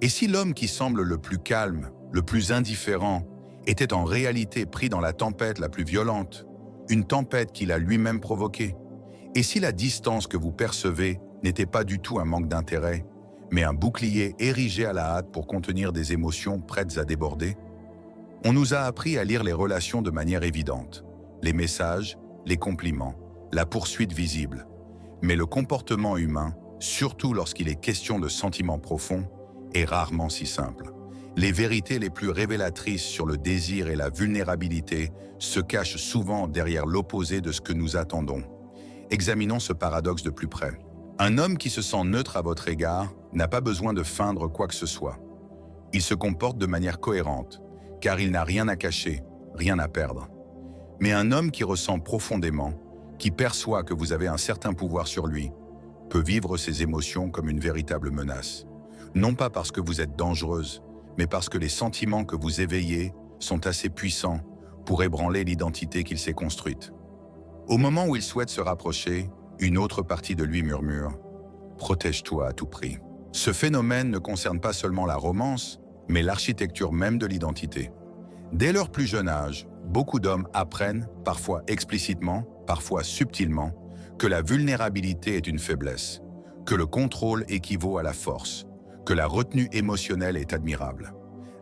Et si l'homme qui semble le plus calme, le plus indifférent, était en réalité pris dans la tempête la plus violente, une tempête qu'il a lui-même provoquée? Et si la distance que vous percevez n'était pas du tout un manque d'intérêt, mais un bouclier érigé à la hâte pour contenir des émotions prêtes à déborder? On nous a appris à lire les relations de manière évidente, les messages, les compliments, la poursuite visible. Mais le comportement humain, surtout lorsqu'il est question de sentiments profonds, est rarement si simple. Les vérités les plus révélatrices sur le désir et la vulnérabilité se cachent souvent derrière l'opposé de ce que nous attendons. Examinons ce paradoxe de plus près. Un homme qui se sent neutre à votre égard n'a pas besoin de feindre quoi que ce soit. Il se comporte de manière cohérente, car il n'a rien à cacher, rien à perdre. Mais un homme qui ressent profondément, qui perçoit que vous avez un certain pouvoir sur lui, peut vivre ses émotions comme une véritable menace. Non pas parce que vous êtes dangereuse, mais parce que les sentiments que vous éveillez sont assez puissants pour ébranler l'identité qu'il s'est construite. Au moment où il souhaite se rapprocher, une autre partie de lui murmure « Protège-toi à tout prix ». Ce phénomène ne concerne pas seulement la romance, mais l'architecture même de l'identité. Dès leur plus jeune âge, beaucoup d'hommes apprennent, parfois explicitement, parfois subtilement, que la vulnérabilité est une faiblesse, que le contrôle équivaut à la force, que la retenue émotionnelle est admirable.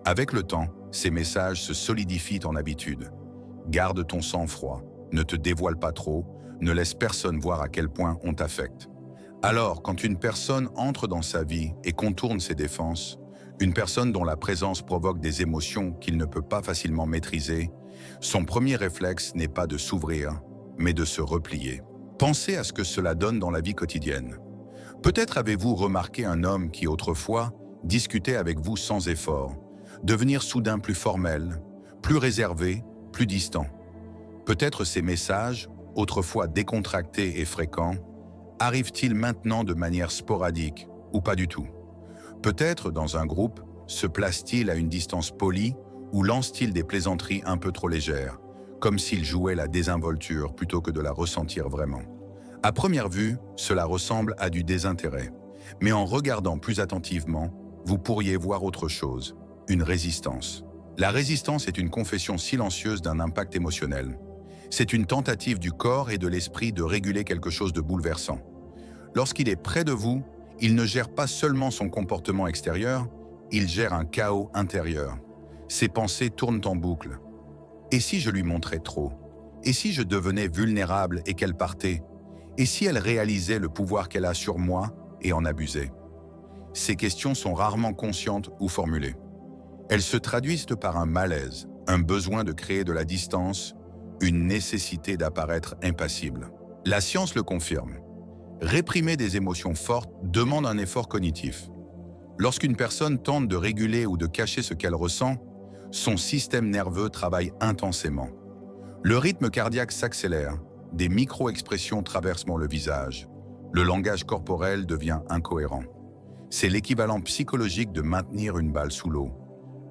Avec le temps, ces messages se solidifient en habitude. Garde ton sang-froid, ne te dévoile pas trop, ne laisse personne voir à quel point on t'affecte. Alors, quand une personne entre dans sa vie et contourne ses défenses, une personne dont la présence provoque des émotions qu'il ne peut pas facilement maîtriser, son premier réflexe n'est pas de s'ouvrir, mais de se replier. Pensez à ce que cela donne dans la vie quotidienne. Peut-être avez-vous remarqué un homme qui, autrefois, discutait avec vous sans effort, devenir soudain plus formel, plus réservé, plus distant. Peut-être ces messages, autrefois décontractés et fréquents, arrivent-ils maintenant de manière sporadique ou pas du tout? Peut-être, dans un groupe, se place-t-il à une distance polie ou lance-t-il des plaisanteries un peu trop légères, comme s'il jouait la désinvolture plutôt que de la ressentir vraiment. À première vue, cela ressemble à du désintérêt. Mais en regardant plus attentivement, vous pourriez voir autre chose, une résistance. La résistance est une confession silencieuse d'un impact émotionnel. C'est une tentative du corps et de l'esprit de réguler quelque chose de bouleversant. Lorsqu'il est près de vous, il ne gère pas seulement son comportement extérieur, il gère un chaos intérieur. Ses pensées tournent en boucle. Et si je lui montrais trop? Et si je devenais vulnérable et qu'elle partait? Et si elle réalisait le pouvoir qu'elle a sur moi et en abusait? Ces questions sont rarement conscientes ou formulées. Elles se traduisent par un malaise, un besoin de créer de la distance, une nécessité d'apparaître impassible. La science le confirme. Réprimer des émotions fortes demande un effort cognitif. Lorsqu'une personne tente de réguler ou de cacher ce qu'elle ressent, son système nerveux travaille intensément. Le rythme cardiaque s'accélère, des micro-expressions traversent le visage. Le langage corporel devient incohérent. C'est l'équivalent psychologique de maintenir une balle sous l'eau.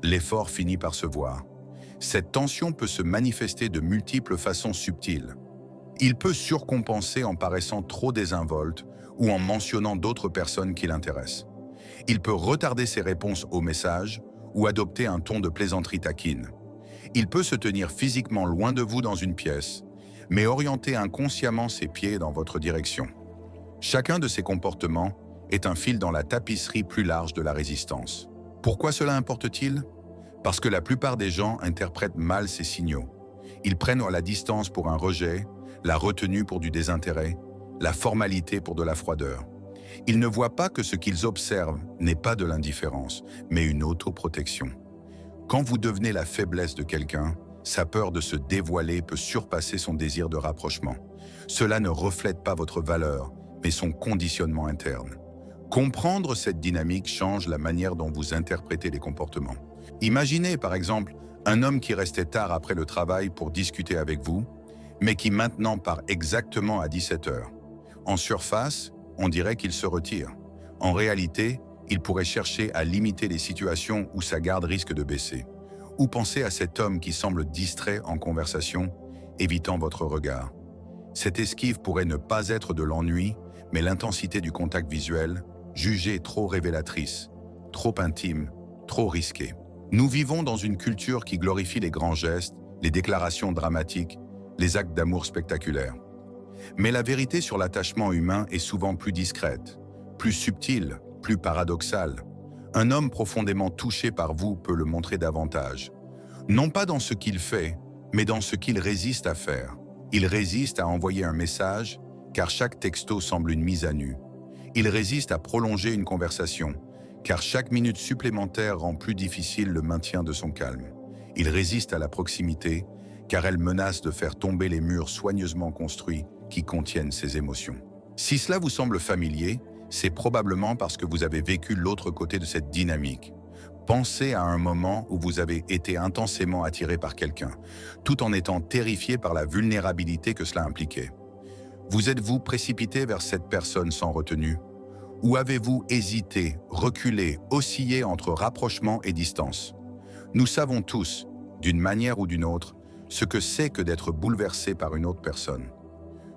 L'effort finit par se voir. Cette tension peut se manifester de multiples façons subtiles. Il peut surcompenser en paraissant trop désinvolte ou en mentionnant d'autres personnes qui l'intéressent. Il peut retarder ses réponses aux messages ou adopter un ton de plaisanterie taquine. Il peut se tenir physiquement loin de vous dans une pièce, mais orienter inconsciemment ses pieds dans votre direction. Chacun de ces comportements est un fil dans la tapisserie plus large de la résistance. Pourquoi cela importe-t-il? Parce que la plupart des gens interprètent mal ces signaux. Ils prennent la distance pour un rejet, la retenue pour du désintérêt, la formalité pour de la froideur. Ils ne voient pas que ce qu'ils observent n'est pas de l'indifférence, mais une autoprotection. Quand vous devenez la faiblesse de quelqu'un, sa peur de se dévoiler peut surpasser son désir de rapprochement. Cela ne reflète pas votre valeur, mais son conditionnement interne. Comprendre cette dynamique change la manière dont vous interprétez les comportements. Imaginez, par exemple, un homme qui restait tard après le travail pour discuter avec vous, mais qui maintenant part exactement à 17 heures. En surface, on dirait qu'il se retire. En réalité, il pourrait chercher à limiter les situations où sa garde risque de baisser. Ou pensez à cet homme qui semble distrait en conversation, évitant votre regard. Cette esquive pourrait ne pas être de l'ennui, mais l'intensité du contact visuel, jugée trop révélatrice, trop intime, trop risqué. Nous vivons dans une culture qui glorifie les grands gestes, les déclarations dramatiques, les actes d'amour spectaculaires. Mais la vérité sur l'attachement humain est souvent plus discrète, plus subtile, plus paradoxale. Un homme profondément touché par vous peut le montrer davantage. Non pas dans ce qu'il fait, mais dans ce qu'il résiste à faire. Il résiste à envoyer un message, car chaque texto semble une mise à nu. Il résiste à prolonger une conversation, car chaque minute supplémentaire rend plus difficile le maintien de son calme. Il résiste à la proximité, car elle menace de faire tomber les murs soigneusement construits qui contiennent ses émotions. Si cela vous semble familier, c'est probablement parce que vous avez vécu l'autre côté de cette dynamique. Pensez à un moment où vous avez été intensément attiré par quelqu'un, tout en étant terrifié par la vulnérabilité que cela impliquait. Vous êtes-vous précipité vers cette personne sans retenue? Ou avez-vous hésité, reculé, oscillé entre rapprochement et distance? Nous savons tous, d'une manière ou d'une autre, ce que c'est que d'être bouleversé par une autre personne.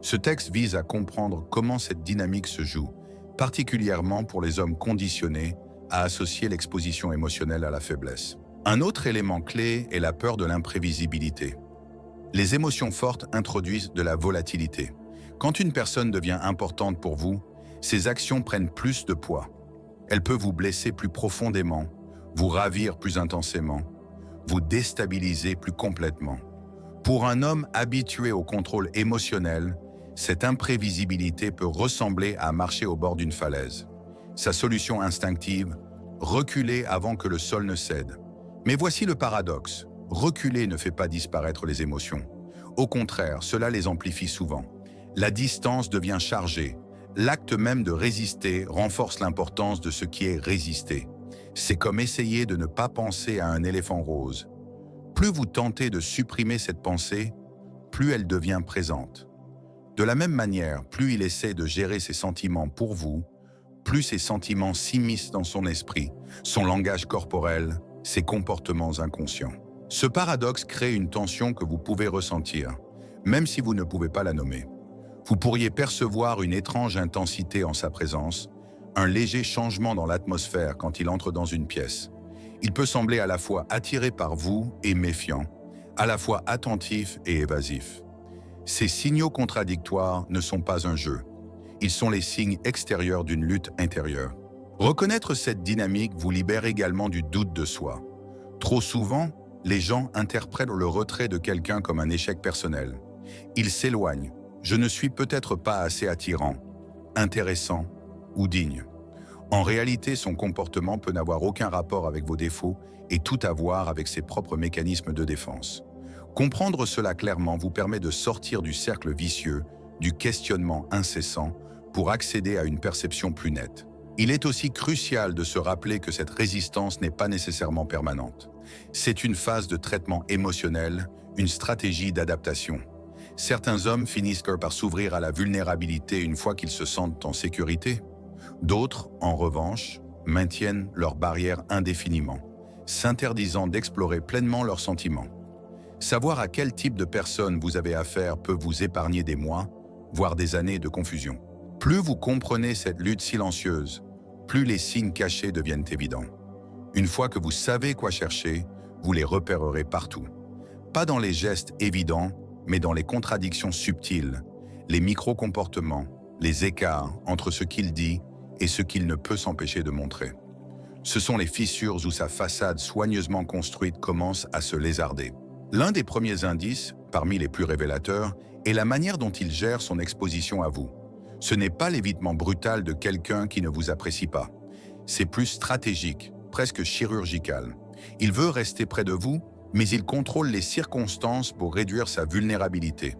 Ce texte vise à comprendre comment cette dynamique se joue, particulièrement pour les hommes conditionnés à associer l'exposition émotionnelle à la faiblesse. Un autre élément clé est la peur de l'imprévisibilité. Les émotions fortes introduisent de la volatilité. Quand une personne devient importante pour vous, ses actions prennent plus de poids. Elle peut vous blesser plus profondément, vous ravir plus intensément, vous déstabiliser plus complètement. Pour un homme habitué au contrôle émotionnel, cette imprévisibilité peut ressembler à marcher au bord d'une falaise. Sa solution instinctive, reculer avant que le sol ne cède. Mais voici le paradoxe. Reculer ne fait pas disparaître les émotions. Au contraire, cela les amplifie souvent. La distance devient chargée. L'acte même de résister renforce l'importance de ce qui est résisté. C'est comme essayer de ne pas penser à un éléphant rose. Plus vous tentez de supprimer cette pensée, plus elle devient présente. De la même manière, plus il essaie de gérer ses sentiments pour vous, plus ces sentiments s'immiscent dans son esprit, son langage corporel, ses comportements inconscients. Ce paradoxe crée une tension que vous pouvez ressentir, même si vous ne pouvez pas la nommer. Vous pourriez percevoir une étrange intensité en sa présence, un léger changement dans l'atmosphère quand il entre dans une pièce. Il peut sembler à la fois attiré par vous et méfiant, à la fois attentif et évasif. Ces signaux contradictoires ne sont pas un jeu. Ils sont les signes extérieurs d'une lutte intérieure. Reconnaître cette dynamique vous libère également du doute de soi. Trop souvent, les gens interprètent le retrait de quelqu'un comme un échec personnel. Ils s'éloignent. Je ne suis peut-être pas assez attirant, intéressant ou digne. En réalité, son comportement peut n'avoir aucun rapport avec vos défauts et tout avoir avec ses propres mécanismes de défense. Comprendre cela clairement vous permet de sortir du cercle vicieux, du questionnement incessant, pour accéder à une perception plus nette. Il est aussi crucial de se rappeler que cette résistance n'est pas nécessairement permanente. C'est une phase de traitement émotionnel, une stratégie d'adaptation. Certains hommes finissent par s'ouvrir à la vulnérabilité une fois qu'ils se sentent en sécurité. D'autres, en revanche, maintiennent leurs barrières indéfiniment, s'interdisant d'explorer pleinement leurs sentiments. Savoir à quel type de personne vous avez affaire peut vous épargner des mois, voire des années de confusion. Plus vous comprenez cette lutte silencieuse, plus les signes cachés deviennent évidents. Une fois que vous savez quoi chercher, vous les repérerez partout. Pas dans les gestes évidents, mais dans les contradictions subtiles, les micro-comportements, les écarts entre ce qu'il dit et ce qu'il ne peut s'empêcher de montrer. Ce sont les fissures où sa façade soigneusement construite commence à se lézarder. L'un des premiers indices, parmi les plus révélateurs, est la manière dont il gère son exposition à vous. Ce n'est pas l'évitement brutal de quelqu'un qui ne vous apprécie pas. C'est plus stratégique, presque chirurgical. Il veut rester près de vous, mais il contrôle les circonstances pour réduire sa vulnérabilité.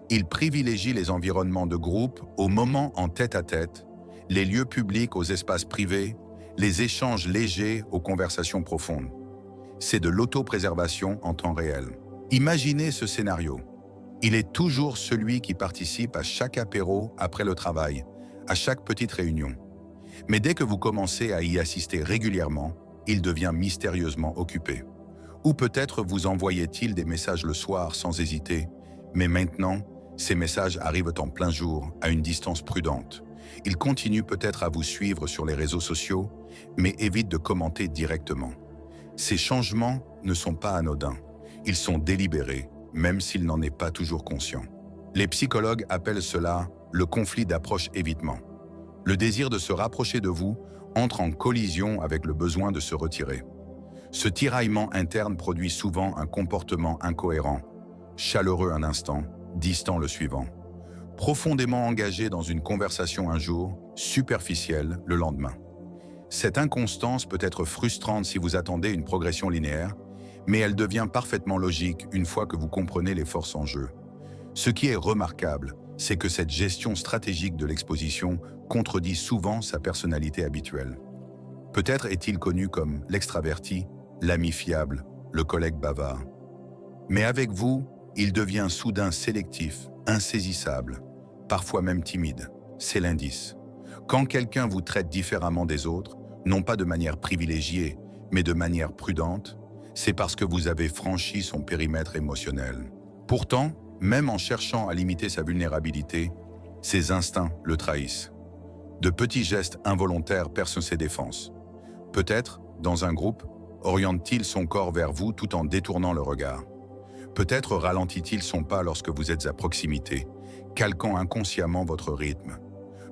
Il privilégie les environnements de groupe aux moments en tête-à-tête, les lieux publics aux espaces privés, les échanges légers aux conversations profondes. C'est de l'autopréservation en temps réel. Imaginez ce scénario. Il est toujours celui qui participe à chaque apéro après le travail, à chaque petite réunion. Mais dès que vous commencez à y assister régulièrement, il devient mystérieusement occupé. Ou peut-être vous envoyait-il des messages le soir sans hésiter, mais maintenant, ces messages arrivent en plein jour, à une distance prudente. Il continue peut-être à vous suivre sur les réseaux sociaux, mais évite de commenter directement. Ces changements ne sont pas anodins. Ils sont délibérés, même s'il n'en est pas toujours conscient. Les psychologues appellent cela le conflit d'approche-évitement. Le désir de se rapprocher de vous entre en collision avec le besoin de se retirer. Ce tiraillement interne produit souvent un comportement incohérent, chaleureux un instant, distant le suivant. Profondément engagé dans une conversation un jour, superficielle le lendemain. Cette inconstance peut être frustrante si vous attendez une progression linéaire, mais elle devient parfaitement logique une fois que vous comprenez les forces en jeu. Ce qui est remarquable, c'est que cette gestion stratégique de l'exposition contredit souvent sa personnalité habituelle. Peut-être est-il connu comme l'extraverti, l'ami fiable, le collègue bavard. Mais avec vous, il devient soudain sélectif, insaisissable, parfois même timide. C'est l'indice. Quand quelqu'un vous traite différemment des autres, non pas de manière privilégiée, mais de manière prudente, c'est parce que vous avez franchi son périmètre émotionnel. Pourtant, même en cherchant à limiter sa vulnérabilité, ses instincts le trahissent. De petits gestes involontaires percent ses défenses. Peut-être, dans un groupe, oriente-t-il son corps vers vous tout en détournant le regard. Peut-être ralentit-il son pas lorsque vous êtes à proximité, calquant inconsciemment votre rythme.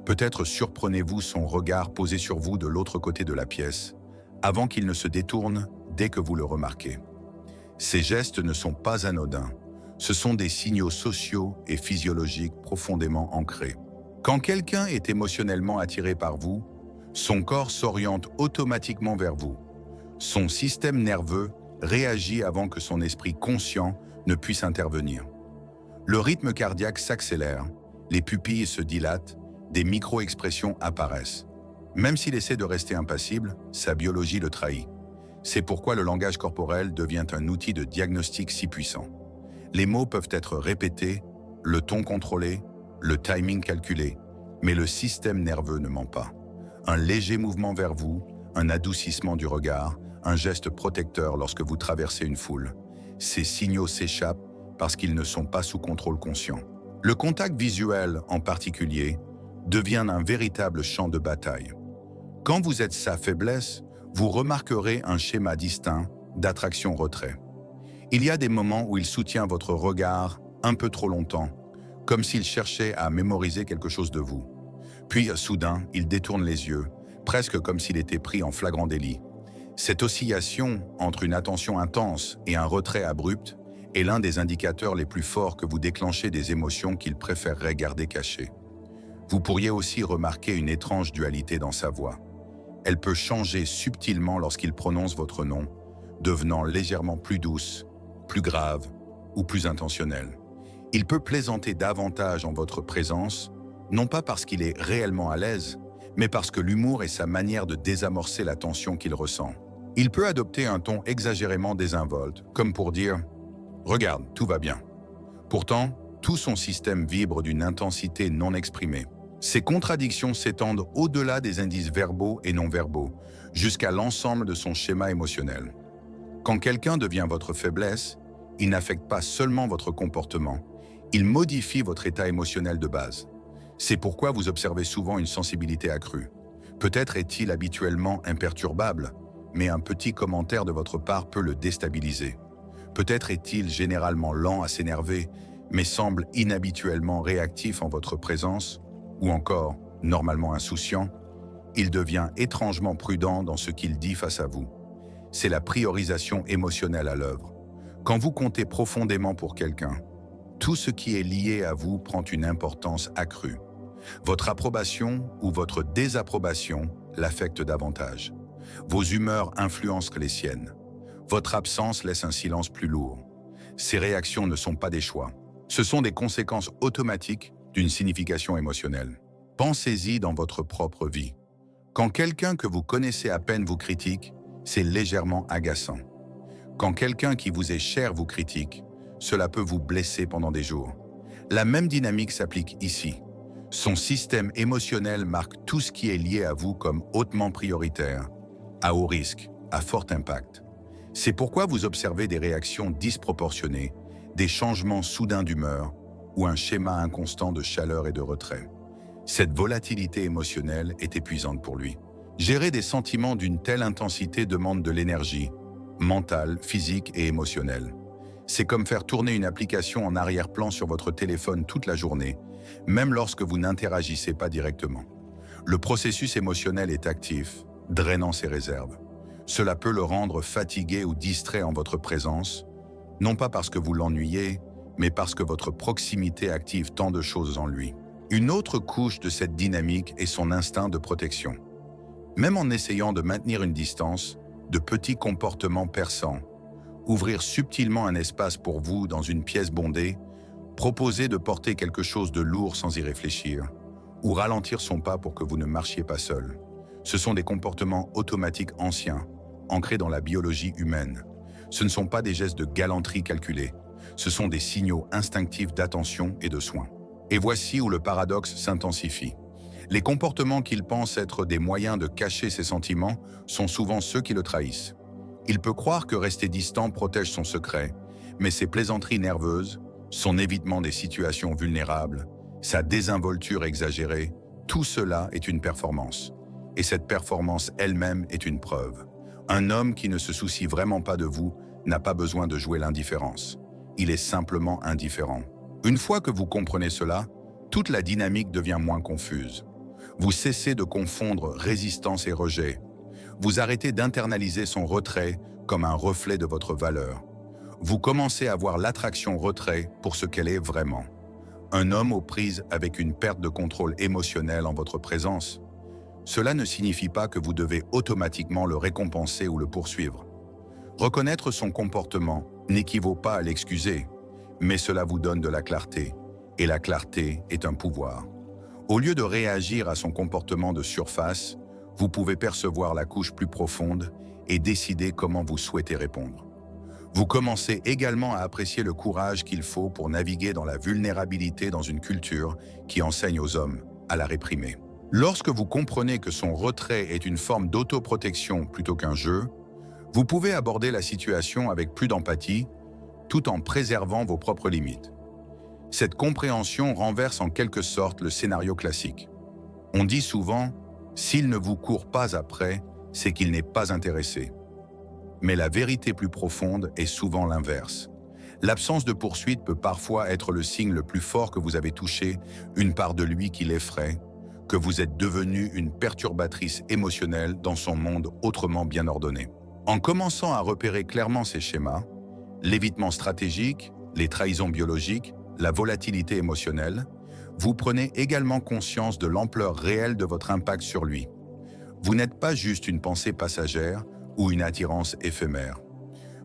Peut-être surprenez-vous son regard posé sur vous de l'autre côté de la pièce, avant qu'il ne se détourne dès que vous le remarquez. Ces gestes ne sont pas anodins. Ce sont des signaux sociaux et physiologiques profondément ancrés. Quand quelqu'un est émotionnellement attiré par vous, son corps s'oriente automatiquement vers vous. Son système nerveux réagit avant que son esprit conscient ne puisse intervenir. Le rythme cardiaque s'accélère, les pupilles se dilatent, des micro-expressions apparaissent. Même s'il essaie de rester impassible, sa biologie le trahit. C'est pourquoi le langage corporel devient un outil de diagnostic si puissant. Les mots peuvent être répétés, le ton contrôlé, le timing calculé, mais le système nerveux ne ment pas. Un léger mouvement vers vous, un adoucissement du regard, un geste protecteur lorsque vous traversez une foule. Ces signaux s'échappent parce qu'ils ne sont pas sous contrôle conscient. Le contact visuel, en particulier, devient un véritable champ de bataille. Quand vous êtes sa faiblesse, vous remarquerez un schéma distinct d'attraction-retrait. Il y a des moments où il soutient votre regard un peu trop longtemps, comme s'il cherchait à mémoriser quelque chose de vous. Puis, soudain, il détourne les yeux, presque comme s'il était pris en flagrant délit. Cette oscillation entre une attention intense et un retrait abrupt est l'un des indicateurs les plus forts que vous déclenchez des émotions qu'il préférerait garder cachées. Vous pourriez aussi remarquer une étrange dualité dans sa voix. Elle peut changer subtilement lorsqu'il prononce votre nom, devenant légèrement plus douce, plus grave ou plus intentionnelle. Il peut plaisanter davantage en votre présence, non pas parce qu'il est réellement à l'aise, mais parce que l'humour est sa manière de désamorcer la tension qu'il ressent. Il peut adopter un ton exagérément désinvolte, comme pour dire « Regarde, tout va bien ». Pourtant, tout son système vibre d'une intensité non exprimée. Ces contradictions s'étendent au-delà des indices verbaux et non-verbaux, jusqu'à l'ensemble de son schéma émotionnel. Quand quelqu'un devient votre faiblesse, il n'affecte pas seulement votre comportement, il modifie votre état émotionnel de base. C'est pourquoi vous observez souvent une sensibilité accrue. Peut-être est-il habituellement imperturbable, mais un petit commentaire de votre part peut le déstabiliser. Peut-être est-il généralement lent à s'énerver, mais semble inhabituellement réactif en votre présence, ou encore, normalement insouciant, il devient étrangement prudent dans ce qu'il dit face à vous. C'est la priorisation émotionnelle à l'œuvre. Quand vous comptez profondément pour quelqu'un, tout ce qui est lié à vous prend une importance accrue. Votre approbation ou votre désapprobation l'affecte davantage. Vos humeurs influencent les siennes. Votre absence laisse un silence plus lourd. Ces réactions ne sont pas des choix. Ce sont des conséquences automatiques d'une signification émotionnelle. Pensez-y dans votre propre vie. Quand quelqu'un que vous connaissez à peine vous critique, c'est légèrement agaçant. Quand quelqu'un qui vous est cher vous critique, cela peut vous blesser pendant des jours. La même dynamique s'applique ici. Son système émotionnel marque tout ce qui est lié à vous comme hautement prioritaire, à haut risque, à fort impact. C'est pourquoi vous observez des réactions disproportionnées, des changements soudains d'humeur ou un schéma inconstant de chaleur et de retrait. Cette volatilité émotionnelle est épuisante pour lui. Gérer des sentiments d'une telle intensité demande de l'énergie, mentale, physique et émotionnelle. C'est comme faire tourner une application en arrière-plan sur votre téléphone toute la journée, même lorsque vous n'interagissez pas directement. Le processus émotionnel est actif, drainant ses réserves. Cela peut le rendre fatigué ou distrait en votre présence, non pas parce que vous l'ennuyez, mais parce que votre proximité active tant de choses en lui. Une autre couche de cette dynamique est son instinct de protection. Même en essayant de maintenir une distance, de petits comportements perçants, ouvrir subtilement un espace pour vous dans une pièce bondée, proposer de porter quelque chose de lourd sans y réfléchir, ou ralentir son pas pour que vous ne marchiez pas seul. Ce sont des comportements automatiques anciens, ancrés dans la biologie humaine. Ce ne sont pas des gestes de galanterie calculés, ce sont des signaux instinctifs d'attention et de soin. Et voici où le paradoxe s'intensifie. Les comportements qu'il pense être des moyens de cacher ses sentiments sont souvent ceux qui le trahissent. Il peut croire que rester distant protège son secret, mais ses plaisanteries nerveuses, son évitement des situations vulnérables, sa désinvolture exagérée, tout cela est une performance. Et cette performance elle-même est une preuve. Un homme qui ne se soucie vraiment pas de vous n'a pas besoin de jouer l'indifférence. Il est simplement indifférent. Une fois que vous comprenez cela, toute la dynamique devient moins confuse. Vous cessez de confondre résistance et rejet. Vous arrêtez d'internaliser son retrait comme un reflet de votre valeur. Vous commencez à voir l'attraction-retrait pour ce qu'elle est vraiment. Un homme aux prises avec une perte de contrôle émotionnel en votre présence. Cela ne signifie pas que vous devez automatiquement le récompenser ou le poursuivre. Reconnaître son comportement n'équivaut pas à l'excuser, mais cela vous donne de la clarté, et la clarté est un pouvoir. Au lieu de réagir à son comportement de surface, vous pouvez percevoir la couche plus profonde et décider comment vous souhaitez répondre. Vous commencez également à apprécier le courage qu'il faut pour naviguer dans la vulnérabilité dans une culture qui enseigne aux hommes à la réprimer. Lorsque vous comprenez que son retrait est une forme d'autoprotection plutôt qu'un jeu, vous pouvez aborder la situation avec plus d'empathie, tout en préservant vos propres limites. Cette compréhension renverse en quelque sorte le scénario classique. On dit souvent « s'il ne vous court pas après, c'est qu'il n'est pas intéressé ». Mais la vérité plus profonde est souvent l'inverse. L'absence de poursuite peut parfois être le signe le plus fort que vous avez touché une part de lui qui l'effraie, que vous êtes devenu une perturbatrice émotionnelle dans son monde autrement bien ordonné. En commençant à repérer clairement ces schémas, l'évitement stratégique, les trahisons biologiques, la volatilité émotionnelle, vous prenez également conscience de l'ampleur réelle de votre impact sur lui. Vous n'êtes pas juste une pensée passagère ou une attirance éphémère.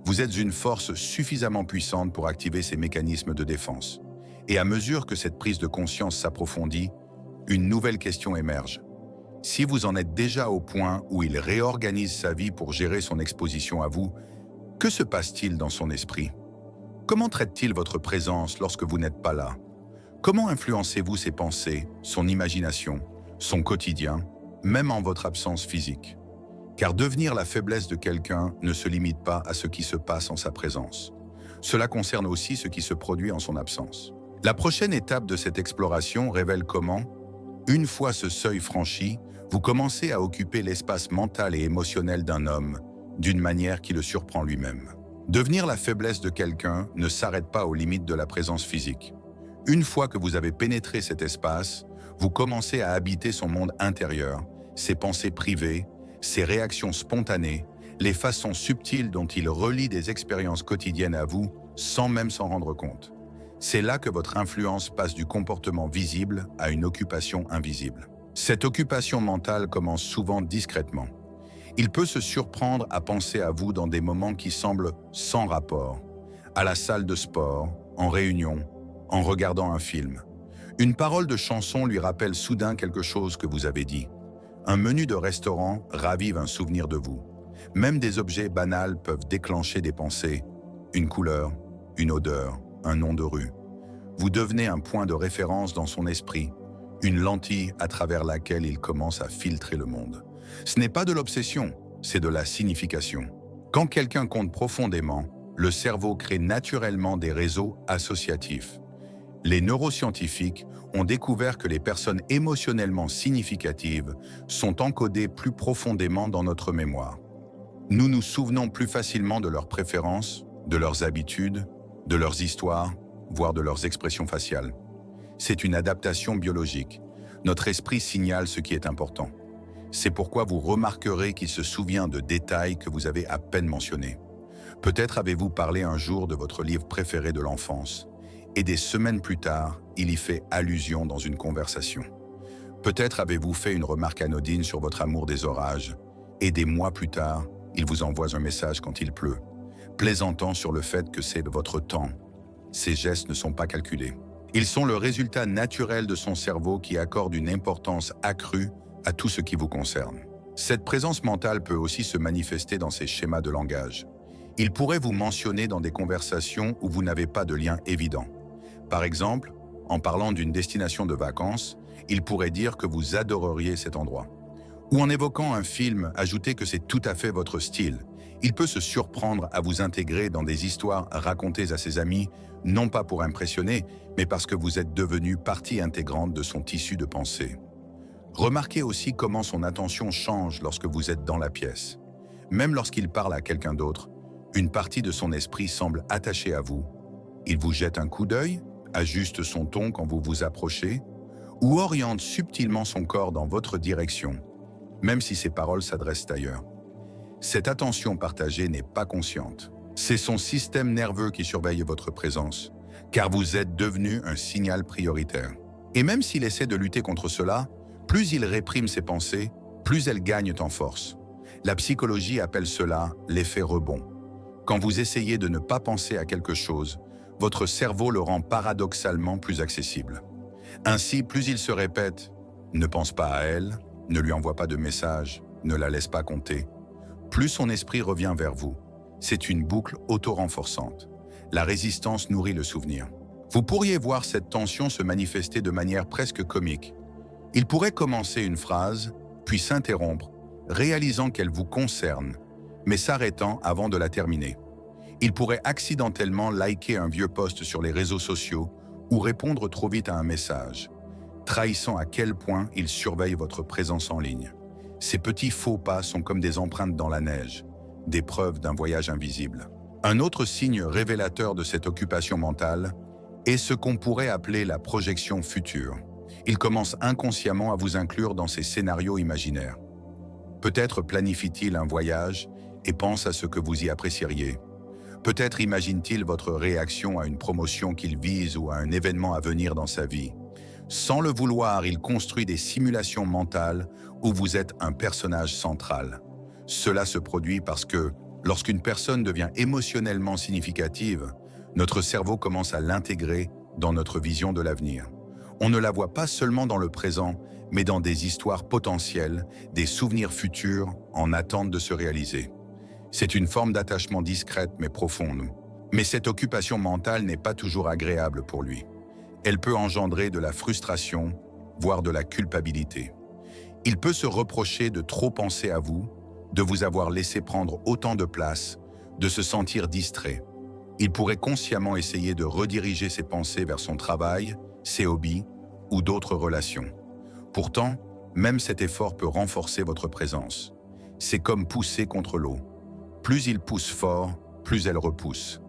Vous êtes une force suffisamment puissante pour activer ces mécanismes de défense. Et à mesure que cette prise de conscience s'approfondit, une nouvelle question émerge. Si vous en êtes déjà au point où il réorganise sa vie pour gérer son exposition à vous, que se passe-t-il dans son esprit? Comment traite-t-il votre présence lorsque vous n'êtes pas là? Comment influencez-vous ses pensées, son imagination, son quotidien, même en votre absence physique? Car devenir la faiblesse de quelqu'un ne se limite pas à ce qui se passe en sa présence. Cela concerne aussi ce qui se produit en son absence. La prochaine étape de cette exploration révèle comment, une fois ce seuil franchi, vous commencez à occuper l'espace mental et émotionnel d'un homme d'une manière qui le surprend lui-même. Devenir la faiblesse de quelqu'un ne s'arrête pas aux limites de la présence physique. Une fois que vous avez pénétré cet espace, vous commencez à habiter son monde intérieur, ses pensées privées, ses réactions spontanées, les façons subtiles dont il relie des expériences quotidiennes à vous sans même s'en rendre compte. C'est là que votre influence passe du comportement visible à une occupation invisible. Cette occupation mentale commence souvent discrètement. Il peut se surprendre à penser à vous dans des moments qui semblent sans rapport, à la salle de sport, en réunion, en regardant un film. Une parole de chanson lui rappelle soudain quelque chose que vous avez dit. Un menu de restaurant ravive un souvenir de vous. Même des objets banals peuvent déclencher des pensées, une couleur, une odeur, un nom de rue. Vous devenez un point de référence dans son esprit, une lentille à travers laquelle il commence à filtrer le monde. Ce n'est pas de l'obsession, c'est de la signification. Quand quelqu'un compte profondément, le cerveau crée naturellement des réseaux associatifs. Les neuroscientifiques ont découvert que les personnes émotionnellement significatives sont encodées plus profondément dans notre mémoire. Nous nous souvenons plus facilement de leurs préférences, de leurs habitudes, de leurs histoires, voire de leurs expressions faciales. C'est une adaptation biologique. Notre esprit signale ce qui est important. C'est pourquoi vous remarquerez qu'il se souvient de détails que vous avez à peine mentionnés. Peut-être avez-vous parlé un jour de votre livre préféré de l'enfance, et des semaines plus tard, il y fait allusion dans une conversation. Peut-être avez-vous fait une remarque anodine sur votre amour des orages, et des mois plus tard, il vous envoie un message quand il pleut, plaisantant sur le fait que c'est votre temps. Ces gestes ne sont pas calculés. Ils sont le résultat naturel de son cerveau qui accorde une importance accrue à tout ce qui vous concerne. Cette présence mentale peut aussi se manifester dans ses schémas de langage. Il pourrait vous mentionner dans des conversations où vous n'avez pas de lien évident. Par exemple, en parlant d'une destination de vacances, il pourrait dire que vous adoreriez cet endroit. Ou en évoquant un film, ajouter que c'est tout à fait votre style. Il peut se surprendre à vous intégrer dans des histoires racontées à ses amis, non pas pour impressionner, mais parce que vous êtes devenu partie intégrante de son tissu de pensée. Remarquez aussi comment son attention change lorsque vous êtes dans la pièce. Même lorsqu'il parle à quelqu'un d'autre, une partie de son esprit semble attachée à vous. Il vous jette un coup d'œil, ajuste son ton quand vous vous approchez, ou oriente subtilement son corps dans votre direction, même si ses paroles s'adressent ailleurs. Cette attention partagée n'est pas consciente. C'est son système nerveux qui surveille votre présence, car vous êtes devenu un signal prioritaire. Et même s'il essaie de lutter contre cela, plus il réprime ses pensées, plus elles gagnent en force. La psychologie appelle cela l'effet rebond. Quand vous essayez de ne pas penser à quelque chose, votre cerveau le rend paradoxalement plus accessible. Ainsi, plus il se répète « ne pense pas à elle », ne lui envoie pas de message, ne la laisse pas compter, plus son esprit revient vers vous. C'est une boucle auto-renforçante. La résistance nourrit le souvenir. Vous pourriez voir cette tension se manifester de manière presque comique. Il pourrait commencer une phrase, puis s'interrompre, réalisant qu'elle vous concerne, mais s'arrêtant avant de la terminer. Il pourrait accidentellement liker un vieux post sur les réseaux sociaux ou répondre trop vite à un message, trahissant à quel point il surveille votre présence en ligne. Ces petits faux pas sont comme des empreintes dans la neige, des preuves d'un voyage invisible. Un autre signe révélateur de cette occupation mentale est ce qu'on pourrait appeler la projection future. Il commence inconsciemment à vous inclure dans ses scénarios imaginaires. Peut-être planifie-t-il un voyage et pense à ce que vous y apprécieriez. Peut-être imagine-t-il votre réaction à une promotion qu'il vise ou à un événement à venir dans sa vie. Sans le vouloir, il construit des simulations mentales où vous êtes un personnage central. Cela se produit parce que, lorsqu'une personne devient émotionnellement significative, notre cerveau commence à l'intégrer dans notre vision de l'avenir. On ne la voit pas seulement dans le présent, mais dans des histoires potentielles, des souvenirs futurs en attente de se réaliser. C'est une forme d'attachement discrète mais profonde. Mais cette occupation mentale n'est pas toujours agréable pour lui. Elle peut engendrer de la frustration, voire de la culpabilité. Il peut se reprocher de trop penser à vous, de vous avoir laissé prendre autant de place, de se sentir distrait. Il pourrait consciemment essayer de rediriger ses pensées vers son travail, ses hobbies ou d'autres relations. Pourtant, même cet effort peut renforcer votre présence. C'est comme pousser contre l'eau. Plus il pousse fort, plus elle repousse.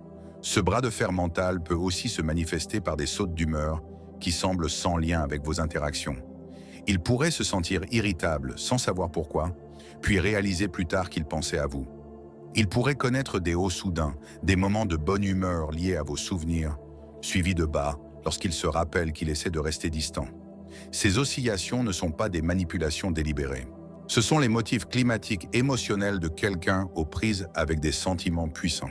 Ce bras de fer mental peut aussi se manifester par des sautes d'humeur qui semblent sans lien avec vos interactions. Il pourrait se sentir irritable sans savoir pourquoi, puis réaliser plus tard qu'il pensait à vous. Il pourrait connaître des hauts soudains, des moments de bonne humeur liés à vos souvenirs, suivis de bas lorsqu'il se rappelle qu'il essaie de rester distant. Ces oscillations ne sont pas des manipulations délibérées. Ce sont les motifs climatiques émotionnels de quelqu'un aux prises avec des sentiments puissants.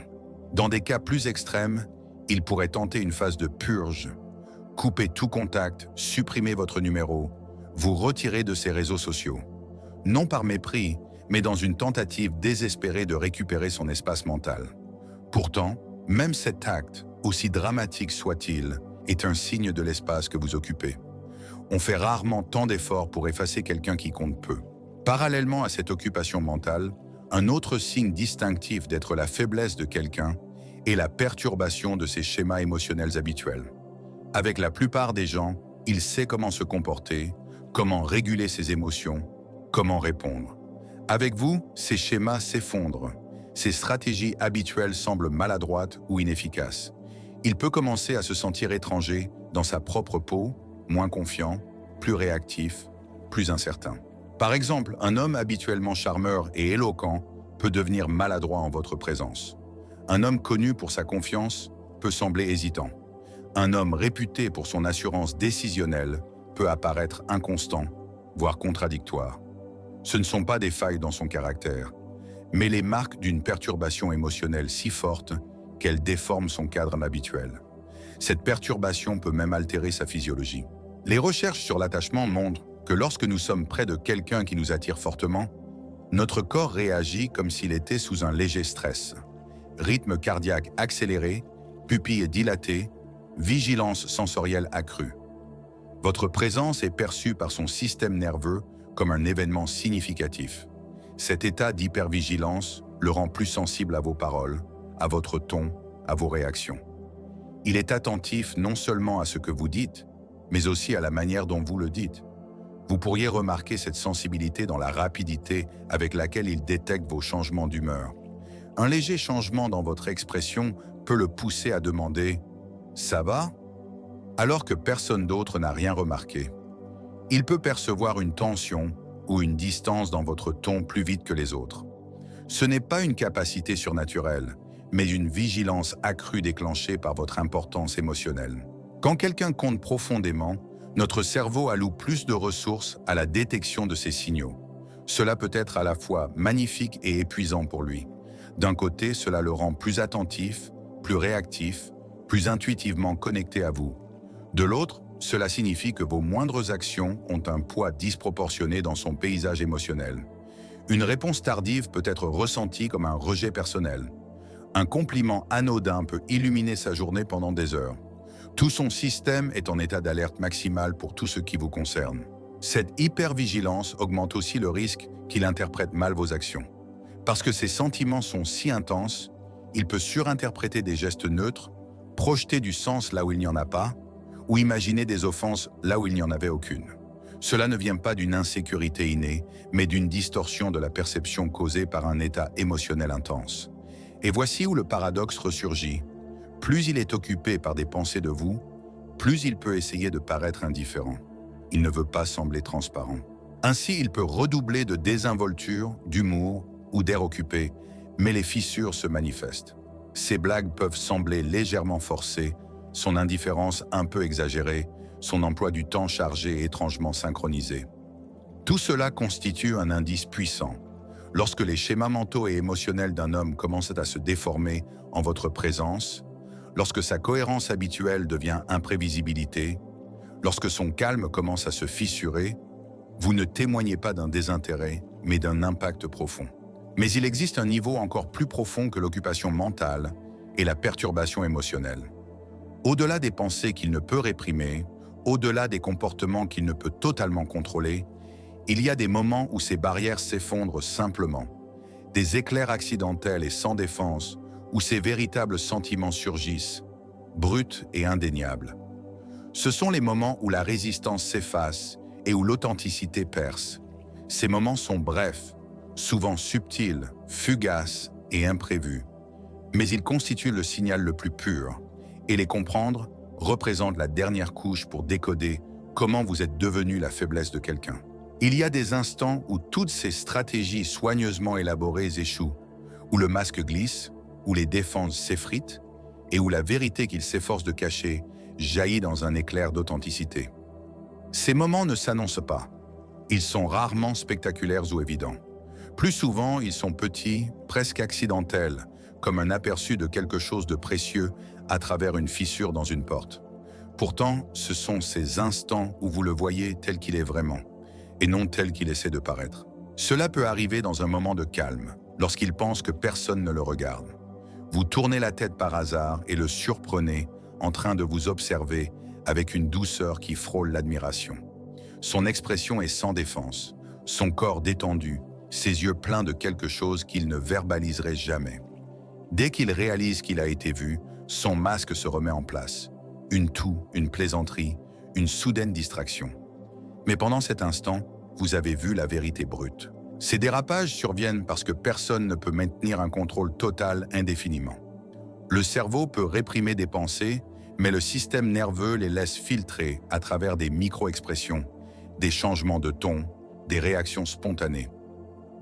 Dans des cas plus extrêmes, il pourrait tenter une phase de purge, couper tout contact, supprimer votre numéro, vous retirer de ses réseaux sociaux. Non par mépris, mais dans une tentative désespérée de récupérer son espace mental. Pourtant, même cet acte, aussi dramatique soit-il, est un signe de l'espace que vous occupez. On fait rarement tant d'efforts pour effacer quelqu'un qui compte peu. Parallèlement à cette occupation mentale, un autre signe distinctif d'être la faiblesse de quelqu'un est la perturbation de ses schémas émotionnels habituels. Avec la plupart des gens, il sait comment se comporter, comment réguler ses émotions, comment répondre. Avec vous, ces schémas s'effondrent. Ces stratégies habituelles semblent maladroites ou inefficaces. Il peut commencer à se sentir étranger dans sa propre peau, moins confiant, plus réactif, plus incertain. Par exemple, un homme habituellement charmeur et éloquent peut devenir maladroit en votre présence. Un homme connu pour sa confiance peut sembler hésitant. Un homme réputé pour son assurance décisionnelle peut apparaître inconstant, voire contradictoire. Ce ne sont pas des failles dans son caractère, mais les marques d'une perturbation émotionnelle si forte qu'elle déforme son cadre habituel. Cette perturbation peut même altérer sa physiologie. Les recherches sur l'attachement montrent que lorsque nous sommes près de quelqu'un qui nous attire fortement, notre corps réagit comme s'il était sous un léger stress. Rythme cardiaque accéléré, pupilles dilatées, vigilance sensorielle accrue. Votre présence est perçue par son système nerveux comme un événement significatif. Cet état d'hypervigilance le rend plus sensible à vos paroles, à votre ton, à vos réactions. Il est attentif non seulement à ce que vous dites, mais aussi à la manière dont vous le dites. Vous pourriez remarquer cette sensibilité dans la rapidité avec laquelle il détecte vos changements d'humeur. Un léger changement dans votre expression peut le pousser à demander « Ça va ?» alors que personne d'autre n'a rien remarqué. Il peut percevoir une tension ou une distance dans votre ton plus vite que les autres. Ce n'est pas une capacité surnaturelle, mais une vigilance accrue déclenchée par votre importance émotionnelle. Quand quelqu'un compte profondément, notre cerveau alloue plus de ressources à la détection de ces signaux. Cela peut être à la fois magnifique et épuisant pour lui. D'un côté, cela le rend plus attentif, plus réactif, plus intuitivement connecté à vous. De l'autre, cela signifie que vos moindres actions ont un poids disproportionné dans son paysage émotionnel. Une réponse tardive peut être ressentie comme un rejet personnel. Un compliment anodin peut illuminer sa journée pendant des heures. Tout son système est en état d'alerte maximale pour tout ce qui vous concerne. Cette hypervigilance augmente aussi le risque qu'il interprète mal vos actions. Parce que ses sentiments sont si intenses, il peut surinterpréter des gestes neutres, projeter du sens là où il n'y en a pas, ou imaginer des offenses là où il n'y en avait aucune. Cela ne vient pas d'une insécurité innée, mais d'une distorsion de la perception causée par un état émotionnel intense. Et voici où le paradoxe ressurgit. Plus il est occupé par des pensées de vous, plus il peut essayer de paraître indifférent. Il ne veut pas sembler transparent. Ainsi, il peut redoubler de désinvolture, d'humour ou d'air occupé, mais les fissures se manifestent. Ses blagues peuvent sembler légèrement forcées, son indifférence un peu exagérée, son emploi du temps chargé et étrangement synchronisé. Tout cela constitue un indice puissant. Lorsque les schémas mentaux et émotionnels d'un homme commencent à se déformer en votre présence, lorsque sa cohérence habituelle devient imprévisibilité, lorsque son calme commence à se fissurer, vous ne témoignez pas d'un désintérêt, mais d'un impact profond. Mais il existe un niveau encore plus profond que l'occupation mentale et la perturbation émotionnelle. Au-delà des pensées qu'il ne peut réprimer, au-delà des comportements qu'il ne peut totalement contrôler, il y a des moments où ces barrières s'effondrent simplement, des éclairs accidentels et sans défense, où ces véritables sentiments surgissent, bruts et indéniables. Ce sont les moments où la résistance s'efface et où l'authenticité perce. Ces moments sont brefs, souvent subtils, fugaces et imprévus. Mais ils constituent le signal le plus pur, et les comprendre représente la dernière couche pour décoder comment vous êtes devenu la faiblesse de quelqu'un. Il y a des instants où toutes ces stratégies soigneusement élaborées échouent, où le masque glisse, où les défenses s'effritent, et où la vérité qu'il s'efforce de cacher jaillit dans un éclair d'authenticité. Ces moments ne s'annoncent pas. Ils sont rarement spectaculaires ou évidents. Plus souvent, ils sont petits, presque accidentels, comme un aperçu de quelque chose de précieux à travers une fissure dans une porte. Pourtant, ce sont ces instants où vous le voyez tel qu'il est vraiment, et non tel qu'il essaie de paraître. Cela peut arriver dans un moment de calme, lorsqu'il pense que personne ne le regarde. Vous tournez la tête par hasard et le surprenez en train de vous observer avec une douceur qui frôle l'admiration. Son expression est sans défense, son corps détendu, ses yeux pleins de quelque chose qu'il ne verbaliserait jamais. Dès qu'il réalise qu'il a été vu, son masque se remet en place. une toux, une plaisanterie, une soudaine distraction. Mais pendant cet instant, vous avez vu la vérité brute. Ces dérapages surviennent parce que personne ne peut maintenir un contrôle total indéfiniment. Le cerveau peut réprimer des pensées, mais le système nerveux les laisse filtrer à travers des micro-expressions, des changements de ton, des réactions spontanées.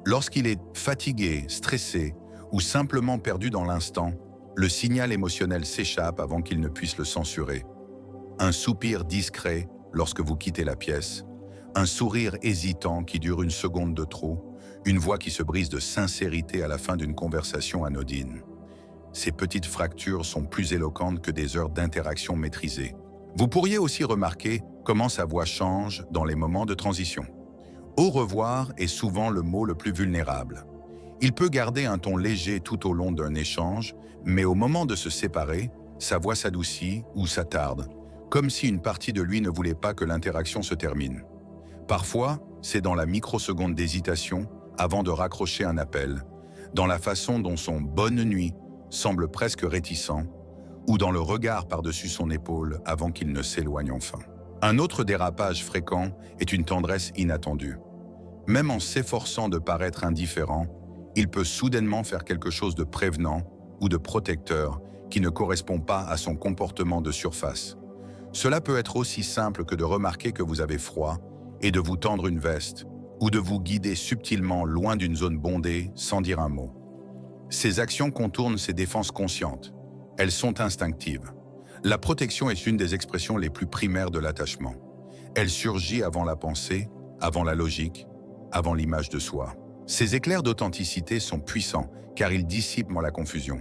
Lorsqu'il est fatigué, stressé ou simplement perdu dans l'instant, le signal émotionnel s'échappe avant qu'il ne puisse le censurer. Un soupir discret lorsque vous quittez la pièce, un sourire hésitant qui dure une seconde de trop, une voix qui se brise de sincérité à la fin d'une conversation anodine. Ces petites fractures sont plus éloquentes que des heures d'interaction maîtrisée. Vous pourriez aussi remarquer comment sa voix change dans les moments de transition. Au revoir est souvent le mot le plus vulnérable. Il peut garder un ton léger tout au long d'un échange, mais au moment de se séparer, sa voix s'adoucit ou s'attarde, comme si une partie de lui ne voulait pas que l'interaction se termine. Parfois, c'est dans la microseconde d'hésitation avant de raccrocher un appel, dans la façon dont son « bonne nuit » semble presque réticent, ou dans le regard par-dessus son épaule avant qu'il ne s'éloigne enfin. Un autre dérapage fréquent est une tendresse inattendue. Même en s'efforçant de paraître indifférent, il peut soudainement faire quelque chose de prévenant ou de protecteur qui ne correspond pas à son comportement de surface. Cela peut être aussi simple que de remarquer que vous avez froid et de vous tendre une veste, ou de vous guider subtilement loin d'une zone bondée sans dire un mot. Ces actions contournent ses défenses conscientes. Elles sont instinctives. La protection est une des expressions les plus primaires de l'attachement. Elle surgit avant la pensée, avant la logique, avant l'image de soi. Ces éclairs d'authenticité sont puissants car ils dissipent la confusion.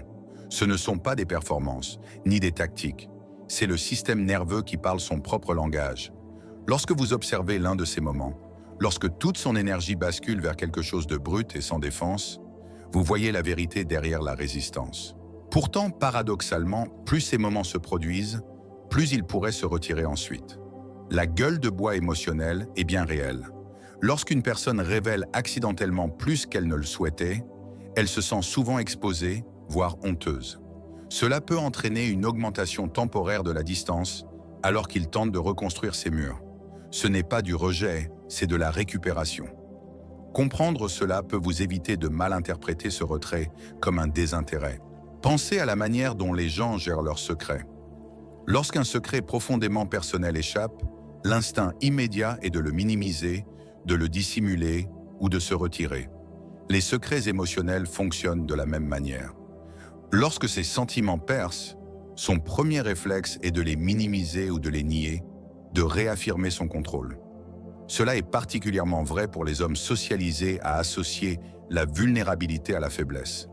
Ce ne sont pas des performances, ni des tactiques. C'est le système nerveux qui parle son propre langage. Lorsque vous observez l'un de ces moments, lorsque toute son énergie bascule vers quelque chose de brut et sans défense, vous voyez la vérité derrière la résistance. Pourtant, paradoxalement, plus ces moments se produisent, plus ils pourraient se retirer ensuite. La gueule de bois émotionnelle est bien réelle. Lorsqu'une personne révèle accidentellement plus qu'elle ne le souhaitait, elle se sent souvent exposée, voire honteuse. Cela peut entraîner une augmentation temporaire de la distance alors qu'il tente de reconstruire ses murs. Ce n'est pas du rejet, c'est de la récupération. Comprendre cela peut vous éviter de mal interpréter ce retrait comme un désintérêt. Pensez à la manière dont les gens gèrent leurs secrets. Lorsqu'un secret profondément personnel échappe, l'instinct immédiat est de le minimiser, de le dissimuler ou de se retirer. Les secrets émotionnels fonctionnent de la même manière. Lorsque ces sentiments percent, son premier réflexe est de les minimiser ou de les nier, de réaffirmer son contrôle. Cela est particulièrement vrai pour les hommes socialisés à associer la vulnérabilité à la faiblesse.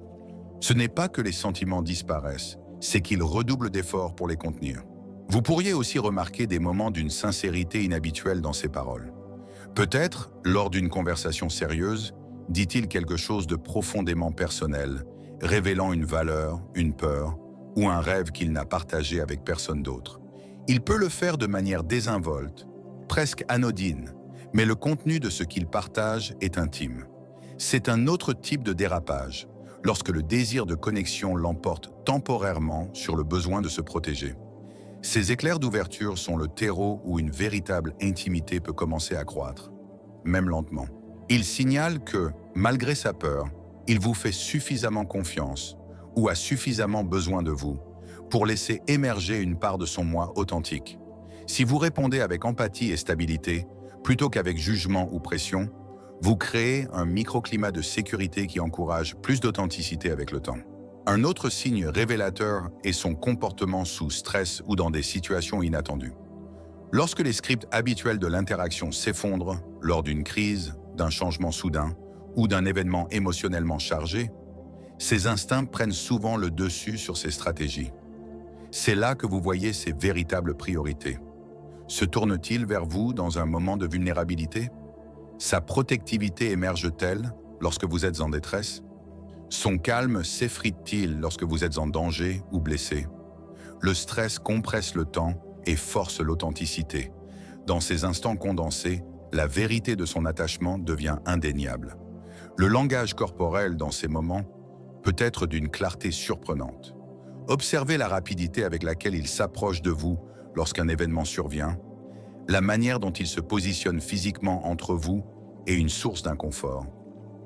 Ce n'est pas que les sentiments disparaissent, c'est qu'ils redoublent d'efforts pour les contenir. Vous pourriez aussi remarquer des moments d'une sincérité inhabituelle dans ses paroles. Peut-être, lors d'une conversation sérieuse, dit-il quelque chose de profondément personnel, révélant une valeur, une peur ou un rêve qu'il n'a partagé avec personne d'autre. Il peut le faire de manière désinvolte, presque anodine, mais le contenu de ce qu'il partage est intime. C'est un autre type de dérapage, lorsque le désir de connexion l'emporte temporairement sur le besoin de se protéger. Ces éclairs d'ouverture sont le terreau où une véritable intimité peut commencer à croître, même lentement. Il signale que, malgré sa peur, il vous fait suffisamment confiance ou a suffisamment besoin de vous pour laisser émerger une part de son moi authentique. Si vous répondez avec empathie et stabilité, plutôt qu'avec jugement ou pression, vous créez un microclimat de sécurité qui encourage plus d'authenticité avec le temps. Un autre signe révélateur est son comportement sous stress ou dans des situations inattendues. Lorsque les scripts habituels de l'interaction s'effondrent lors d'une crise, d'un changement soudain ou d'un événement émotionnellement chargé, ses instincts prennent souvent le dessus sur ses stratégies. C'est là que vous voyez ses véritables priorités. Se tourne-t-il vers vous dans un moment de vulnérabilité? Sa protectivité émerge-t-elle lorsque vous êtes en détresse? Son calme s'effrite-t-il lorsque vous êtes en danger ou blessé? Le stress compresse le temps et force l'authenticité. Dans ces instants condensés, la vérité de son attachement devient indéniable. Le langage corporel dans ces moments peut être d'une clarté surprenante. Observez la rapidité avec laquelle il s'approche de vous lorsqu'un événement survient, la manière dont il se positionne physiquement entre vous est une source d'inconfort,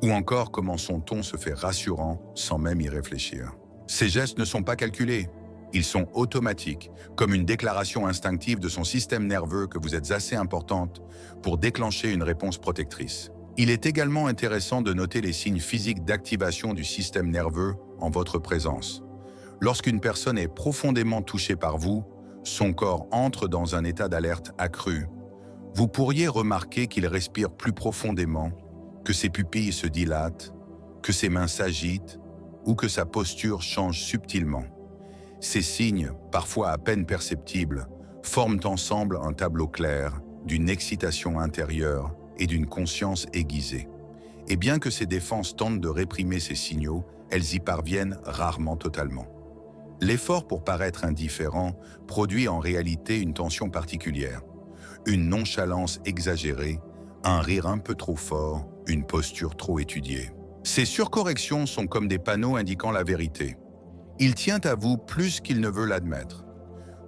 ou encore comment son ton se fait rassurant sans même y réfléchir. Ces gestes ne sont pas calculés, ils sont automatiques, comme une déclaration instinctive de son système nerveux que vous êtes assez importante pour déclencher une réponse protectrice. Il est également intéressant de noter les signes physiques d'activation du système nerveux en votre présence. Lorsqu'une personne est profondément touchée par vous, son corps entre dans un état d'alerte accru. Vous pourriez remarquer qu'il respire plus profondément, que ses pupilles se dilatent, que ses mains s'agitent ou que sa posture change subtilement. Ces signes, parfois à peine perceptibles, forment ensemble un tableau clair d'une excitation intérieure et d'une conscience aiguisée. Et bien que ces défenses tentent de réprimer ces signaux, elles y parviennent rarement totalement. L'effort pour paraître indifférent produit en réalité une tension particulière, une nonchalance exagérée, un rire un peu trop fort, une posture trop étudiée. Ces surcorrections sont comme des panneaux indiquant la vérité. Il tient à vous plus qu'il ne veut l'admettre.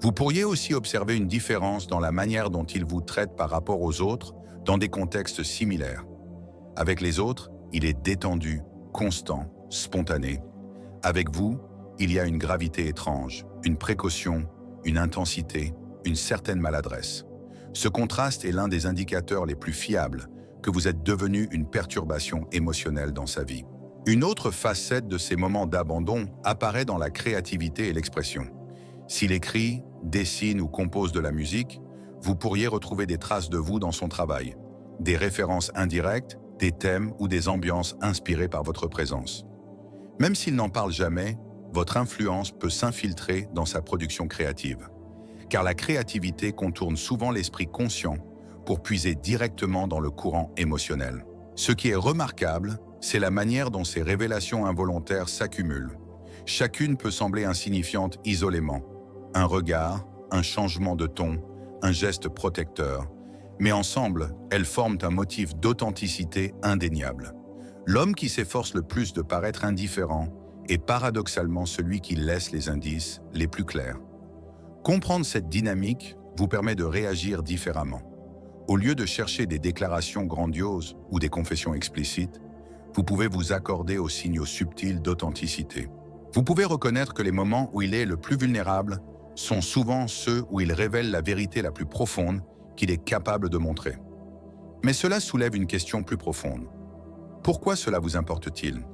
Vous pourriez aussi observer une différence dans la manière dont il vous traite par rapport aux autres dans des contextes similaires. Avec les autres, il est détendu, constant, spontané. Avec vous, il y a une gravité étrange, une précaution, une intensité, une certaine maladresse. Ce contraste est l'un des indicateurs les plus fiables que vous êtes devenu une perturbation émotionnelle dans sa vie. Une autre facette de ces moments d'abandon apparaît dans la créativité et l'expression. S'il écrit, dessine ou compose de la musique, vous pourriez retrouver des traces de vous dans son travail, des références indirectes, des thèmes ou des ambiances inspirées par votre présence. Même s'il n'en parle jamais, votre influence peut s'infiltrer dans sa production créative. Car la créativité contourne souvent l'esprit conscient pour puiser directement dans le courant émotionnel. Ce qui est remarquable, c'est la manière dont ces révélations involontaires s'accumulent. Chacune peut sembler insignifiante isolément. Un regard, un changement de ton, un geste protecteur. Mais ensemble, elles forment un motif d'authenticité indéniable. L'homme qui s'efforce le plus de paraître indifférent est paradoxalement celui qui laisse les indices les plus clairs. Comprendre cette dynamique vous permet de réagir différemment. Au lieu de chercher des déclarations grandioses ou des confessions explicites, vous pouvez vous accorder aux signaux subtils d'authenticité. Vous pouvez reconnaître que les moments où il est le plus vulnérable sont souvent ceux où il révèle la vérité la plus profonde qu'il est capable de montrer. Mais cela soulève une question plus profonde. Pourquoi cela vous importe-t-il ?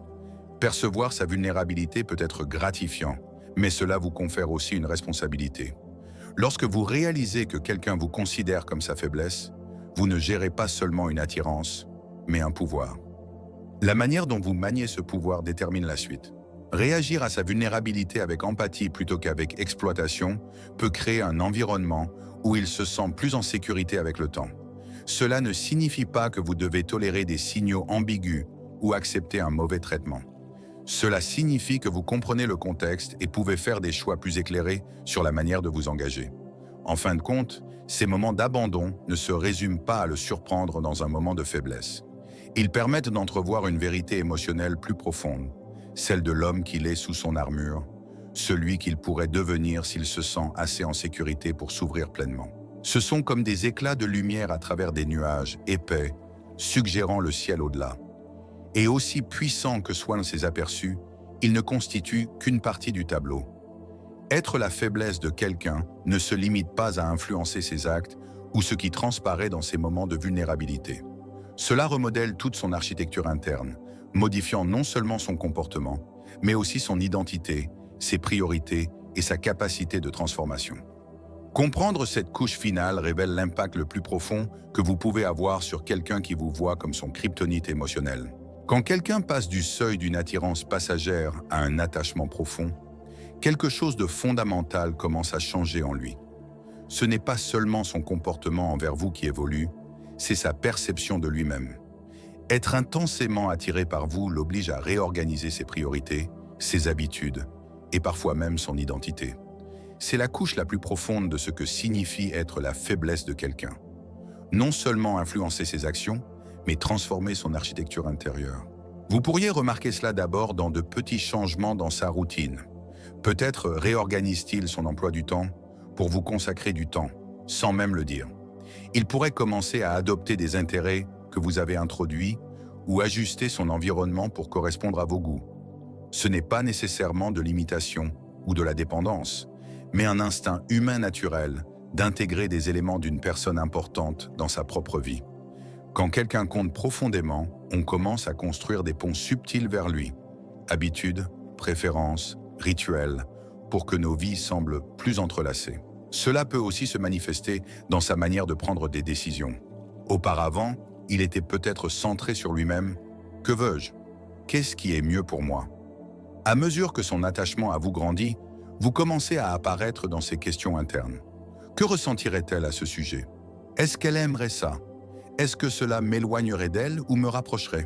Percevoir sa vulnérabilité peut être gratifiant, mais cela vous confère aussi une responsabilité. Lorsque vous réalisez que quelqu'un vous considère comme sa faiblesse, vous ne gérez pas seulement une attirance, mais un pouvoir. La manière dont vous maniez ce pouvoir détermine la suite. Réagir à sa vulnérabilité avec empathie plutôt qu'avec exploitation peut créer un environnement où il se sent plus en sécurité avec le temps. Cela ne signifie pas que vous devez tolérer des signaux ambigus ou accepter un mauvais traitement. Cela signifie que vous comprenez le contexte et pouvez faire des choix plus éclairés sur la manière de vous engager. En fin de compte, ces moments d'abandon ne se résument pas à le surprendre dans un moment de faiblesse. Ils permettent d'entrevoir une vérité émotionnelle plus profonde, celle de l'homme qu'il est sous son armure, celui qu'il pourrait devenir s'il se sent assez en sécurité pour s'ouvrir pleinement. Ce sont comme des éclats de lumière à travers des nuages épais, suggérant le ciel au-delà. Et aussi puissants que soient ces aperçus, ils ne constituent qu'une partie du tableau. Être la faiblesse de quelqu'un ne se limite pas à influencer ses actes ou ce qui transparaît dans ces moments de vulnérabilité. Cela remodèle toute son architecture interne, modifiant non seulement son comportement, mais aussi son identité, ses priorités et sa capacité de transformation. Comprendre cette couche finale révèle l'impact le plus profond que vous pouvez avoir sur quelqu'un qui vous voit comme son kryptonite émotionnel. Quand quelqu'un passe du seuil d'une attirance passagère à un attachement profond, quelque chose de fondamental commence à changer en lui. Ce n'est pas seulement son comportement envers vous qui évolue, c'est sa perception de lui-même. Être intensément attiré par vous l'oblige à réorganiser ses priorités, ses habitudes et parfois même son identité. C'est la couche la plus profonde de ce que signifie être la faiblesse de quelqu'un. Non seulement influencer ses actions, mais transformer son architecture intérieure. Vous pourriez remarquer cela d'abord dans de petits changements dans sa routine. Peut-être réorganise-t-il son emploi du temps, pour vous consacrer du temps, sans même le dire. Il pourrait commencer à adopter des intérêts que vous avez introduits ou ajuster son environnement pour correspondre à vos goûts. Ce n'est pas nécessairement de l'imitation ou de la dépendance, mais un instinct humain naturel d'intégrer des éléments d'une personne importante dans sa propre vie. Quand quelqu'un compte profondément, on commence à construire des ponts subtils vers lui. Habitudes, préférences, rituels, pour que nos vies semblent plus entrelacées. Cela peut aussi se manifester dans sa manière de prendre des décisions. Auparavant, il était peut-être centré sur lui-même. Que veux-je? Qu'est-ce qui est mieux pour moi? À mesure que son attachement à vous grandit, vous commencez à apparaître dans ses questions internes. Que ressentirait-elle à ce sujet? Est-ce qu'elle aimerait ça? Est-ce que cela m'éloignerait d'elle ou me rapprocherait?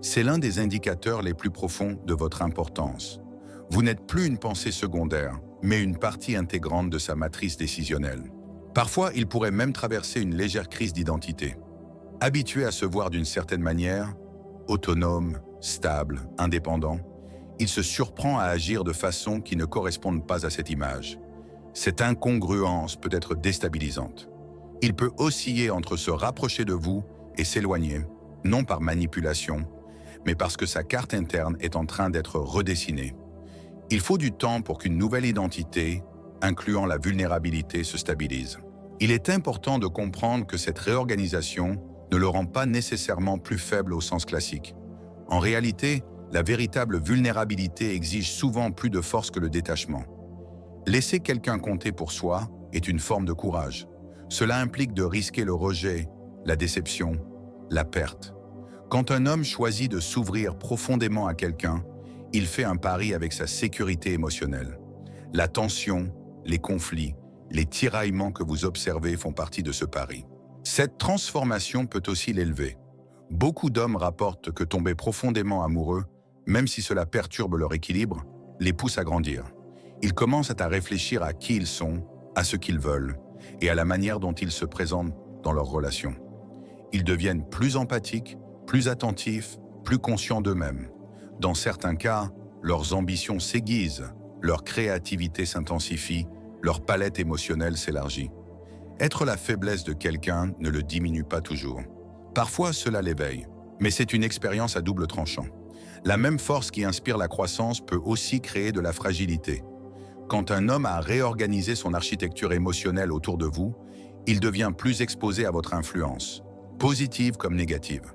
C'est l'un des indicateurs les plus profonds de votre importance. Vous n'êtes plus une pensée secondaire, mais une partie intégrante de sa matrice décisionnelle. Parfois, il pourrait même traverser une légère crise d'identité. Habitué à se voir d'une certaine manière, autonome, stable, indépendant, il se surprend à agir de façon qui ne corresponde pas à cette image. Cette incongruence peut être déstabilisante. Il peut osciller entre se rapprocher de vous et s'éloigner, non par manipulation, mais parce que sa carte interne est en train d'être redessinée. Il faut du temps pour qu'une nouvelle identité, incluant la vulnérabilité, se stabilise. Il est important de comprendre que cette réorganisation ne le rend pas nécessairement plus faible au sens classique. En réalité, la véritable vulnérabilité exige souvent plus de force que le détachement. Laisser quelqu'un compter pour soi est une forme de courage. Cela implique de risquer le rejet, la déception, la perte. Quand un homme choisit de s'ouvrir profondément à quelqu'un, il fait un pari avec sa sécurité émotionnelle. La tension, les conflits, les tiraillements que vous observez font partie de ce pari. Cette transformation peut aussi l'élever. Beaucoup d'hommes rapportent que tomber profondément amoureux, même si cela perturbe leur équilibre, les pousse à grandir. Ils commencent à réfléchir à qui ils sont, à ce qu'ils veulent, et à la manière dont ils se présentent dans leurs relations. Ils deviennent plus empathiques, plus attentifs, plus conscients d'eux-mêmes. Dans certains cas, leurs ambitions s'aiguisent, leur créativité s'intensifie, leur palette émotionnelle s'élargit. Être la faiblesse de quelqu'un ne le diminue pas toujours. Parfois, cela l'éveille, mais c'est une expérience à double tranchant. La même force qui inspire la croissance peut aussi créer de la fragilité. Quand un homme a réorganisé son architecture émotionnelle autour de vous, il devient plus exposé à votre influence, positive comme négative.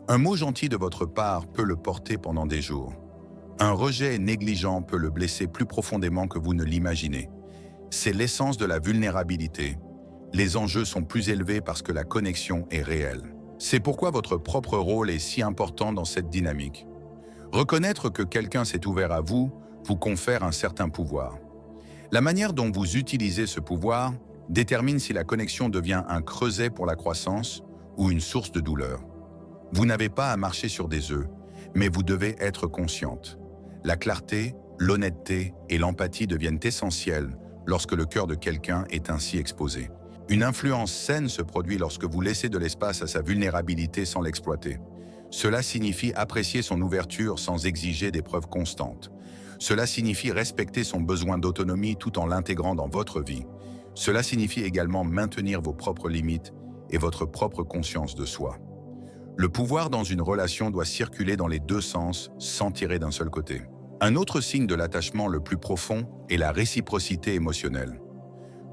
Un mot gentil de votre part peut le porter pendant des jours. Un rejet négligent peut le blesser plus profondément que vous ne l'imaginez. C'est l'essence de la vulnérabilité. Les enjeux sont plus élevés parce que la connexion est réelle. C'est pourquoi votre propre rôle est si important dans cette dynamique. Reconnaître que quelqu'un s'est ouvert à vous vous confère un certain pouvoir. La manière dont vous utilisez ce pouvoir détermine si la connexion devient un creuset pour la croissance ou une source de douleur. Vous n'avez pas à marcher sur des œufs, mais vous devez être consciente. La clarté, l'honnêteté et l'empathie deviennent essentielles lorsque le cœur de quelqu'un est ainsi exposé. Une influence saine se produit lorsque vous laissez de l'espace à sa vulnérabilité sans l'exploiter. Cela signifie apprécier son ouverture sans exiger des preuves constantes. Cela signifie respecter son besoin d'autonomie tout en l'intégrant dans votre vie. Cela signifie également maintenir vos propres limites et votre propre conscience de soi. Le pouvoir dans une relation doit circuler dans les deux sens sans tirer d'un seul côté. Un autre signe de l'attachement le plus profond est la réciprocité émotionnelle.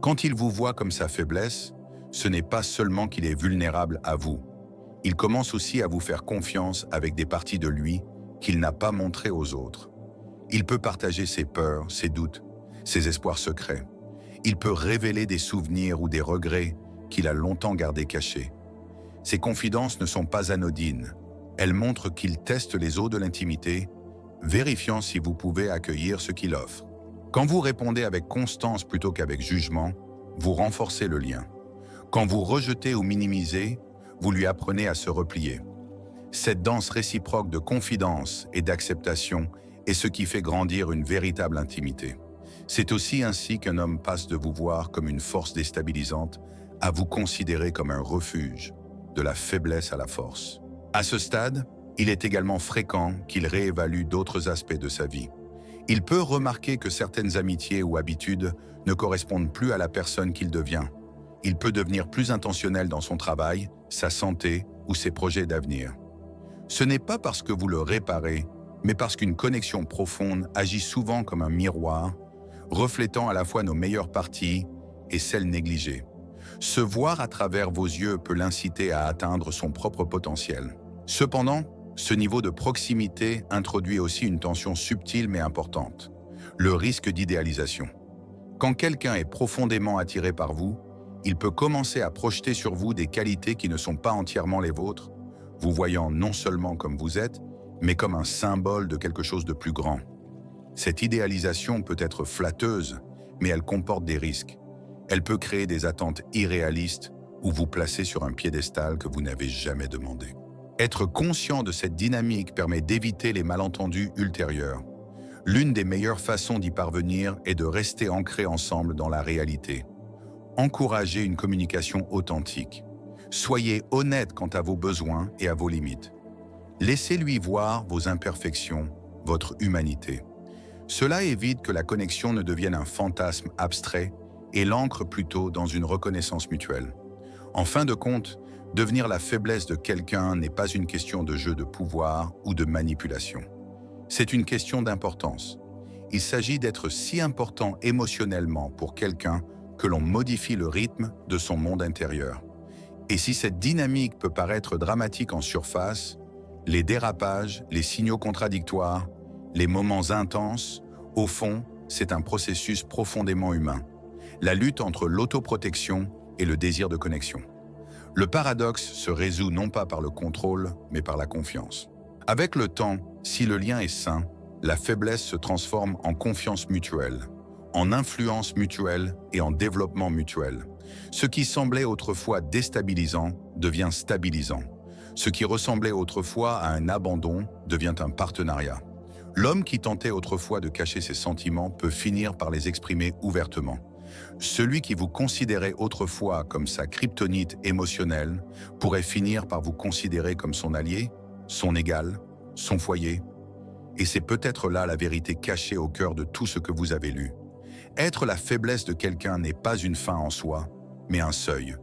Quand il vous voit comme sa faiblesse, ce n'est pas seulement qu'il est vulnérable à vous. Il commence aussi à vous faire confiance avec des parties de lui qu'il n'a pas montrées aux autres. Il peut partager ses peurs, ses doutes, ses espoirs secrets. Il peut révéler des souvenirs ou des regrets qu'il a longtemps gardés cachés. Ces confidences ne sont pas anodines. Elles montrent qu'il teste les eaux de l'intimité, vérifiant si vous pouvez accueillir ce qu'il offre. Quand vous répondez avec constance plutôt qu'avec jugement, vous renforcez le lien. Quand vous rejetez ou minimisez, vous lui apprenez à se replier. Cette danse réciproque de confidence et d'acceptation est ce qui fait grandir une véritable intimité. C'est aussi ainsi qu'un homme passe de vous voir comme une force déstabilisante à vous considérer comme un refuge, de la faiblesse à la force. À ce stade, il est également fréquent qu'il réévalue d'autres aspects de sa vie. Il peut remarquer que certaines amitiés ou habitudes ne correspondent plus à la personne qu'il devient. Il peut devenir plus intentionnel dans son travail, sa santé ou ses projets d'avenir. Ce n'est pas parce que vous le réparez, mais parce qu'une connexion profonde agit souvent comme un miroir, reflétant à la fois nos meilleures parties et celles négligées. Se voir à travers vos yeux peut l'inciter à atteindre son propre potentiel. Cependant, ce niveau de proximité introduit aussi une tension subtile mais importante, le risque d'idéalisation. Quand quelqu'un est profondément attiré par vous, il peut commencer à projeter sur vous des qualités qui ne sont pas entièrement les vôtres, vous voyant non seulement comme vous êtes, mais comme un symbole de quelque chose de plus grand. Cette idéalisation peut être flatteuse, mais elle comporte des risques. Elle peut créer des attentes irréalistes ou vous placer sur un piédestal que vous n'avez jamais demandé. Être conscient de cette dynamique permet d'éviter les malentendus ultérieurs. L'une des meilleures façons d'y parvenir est de rester ancrés ensemble dans la réalité. Encouragez une communication authentique. Soyez honnête quant à vos besoins et à vos limites. Laissez-lui voir vos imperfections, votre humanité. Cela évite que la connexion ne devienne un fantasme abstrait et l'ancre plutôt dans une reconnaissance mutuelle. En fin de compte, devenir la faiblesse de quelqu'un n'est pas une question de jeu de pouvoir ou de manipulation. C'est une question d'importance. Il s'agit d'être si important émotionnellement pour quelqu'un que l'on modifie le rythme de son monde intérieur. Et si cette dynamique peut paraître dramatique en surface, les dérapages, les signaux contradictoires, les moments intenses, au fond, c'est un processus profondément humain. La lutte entre l'autoprotection et le désir de connexion. Le paradoxe se résout non pas par le contrôle, mais par la confiance. Avec le temps, si le lien est sain, la faiblesse se transforme en confiance mutuelle, en influence mutuelle et en développement mutuel. Ce qui semblait autrefois déstabilisant devient stabilisant. Ce qui ressemblait autrefois à un abandon devient un partenariat. L'homme qui tentait autrefois de cacher ses sentiments peut finir par les exprimer ouvertement. Celui qui vous considérait autrefois comme sa kryptonite émotionnelle pourrait finir par vous considérer comme son allié, son égal, son foyer. Et c'est peut-être là la vérité cachée au cœur de tout ce que vous avez lu. Être la faiblesse de quelqu'un n'est pas une fin en soi, mais un seuil.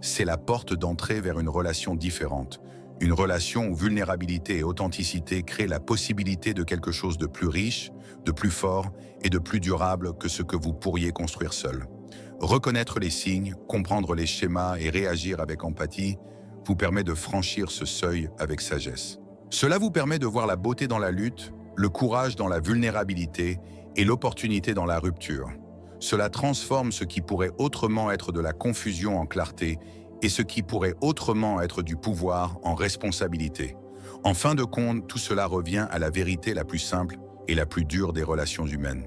C'est la porte d'entrée vers une relation différente. Une relation où vulnérabilité et authenticité créent la possibilité de quelque chose de plus riche, de plus fort et de plus durable que ce que vous pourriez construire seul. Reconnaître les signes, comprendre les schémas et réagir avec empathie vous permet de franchir ce seuil avec sagesse. Cela vous permet de voir la beauté dans la lutte, le courage dans la vulnérabilité et l'opportunité dans la rupture. Cela transforme ce qui pourrait autrement être de la confusion en clarté et ce qui pourrait autrement être du pouvoir en responsabilité. En fin de compte, tout cela revient à la vérité la plus simple et la plus dure des relations humaines.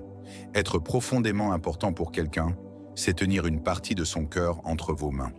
Être profondément important pour quelqu'un, c'est tenir une partie de son cœur entre vos mains.